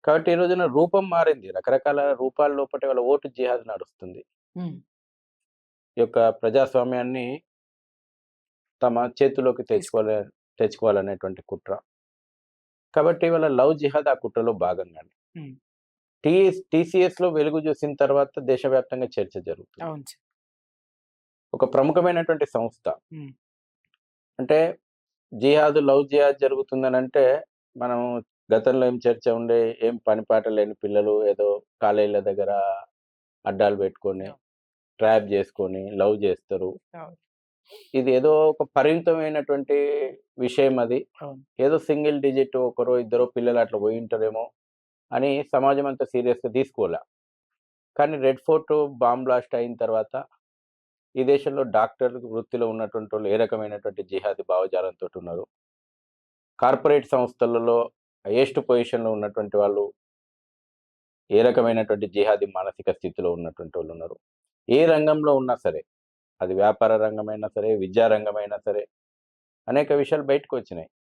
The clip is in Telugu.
కాబట్టి ఈ రోజున రూపం మారింది. రకరకాల రూపాల లోపట వాళ్ళ ఓటు జిహాద్ నడుస్తుంది. హ్మ్. ఈ యొక్క ప్రజాస్వామ్యాన్ని తమ చేతుల్లోకి తీసుకో తెచ్చుకోవాలనేటువంటి కుట్ర. కాబట్టి ఇవాళ లవ్ జిహాద్ ఆ కుట్రలో భాగంగానే. హ్మ్. టీసీఎస్‌లో వెలుగు చూసిన తర్వాత దేశవ్యాప్తంగా చర్చ జరుగుతుంది. అవును సార్. ఒక ప్రముఖమైనటువంటి సంస్థ. హ్మ్. అంటే లవ్ జిహాద్ జరుగుతుందనంటే, మనం గతంలో ఏం చర్చ ఉండే, ఏం పని పాట లేని పిల్లలు ఏదో కాలేజీల దగ్గర అడ్డాలు పెట్టుకొని, అవును. ట్రాప్ చేసుకొని లవ్ చేస్తరు. అవును. ఇది ఏదో ఒక పరిమితమైనటువంటి విషయం అది. అవును. ఏదో సింగిల్ డిజిట్ ఒకరో, ఇద్దరో పిల్లలు అట్లా పోయుంటారేమో అని సమాజం అంతా సీరియస్‌గా తీసుకోలా. కానీ రెడ్ ఫోర్ట్ బాంబ్ బ్లాస్ట్ అయిన తర్వాత, ఈ దేశంలో డాక్టర్ వృత్తిలో ఉన్నటువంటోళ్ళు ఏ రకమైనటువంటి జిహాదీ భావజాలంతోటున్నారు. కార్పొరేట్ సంస్థలలో హైయెస్ట్ పొజిషన్‌లో ఉన్నటువంటి వాళ్ళు ఏ రకమైనటువంటి జిహాదీ మానసిక స్థితిలో ఉన్నటువంటోళ్ళున్నారు. ఏ రంగంలో ఉన్నా సరే, అది వ్యాపార రంగమైనా సరే, విద్యా రంగమైనా సరే, అనేక విషయాలు బయటకొచ్చినాయి.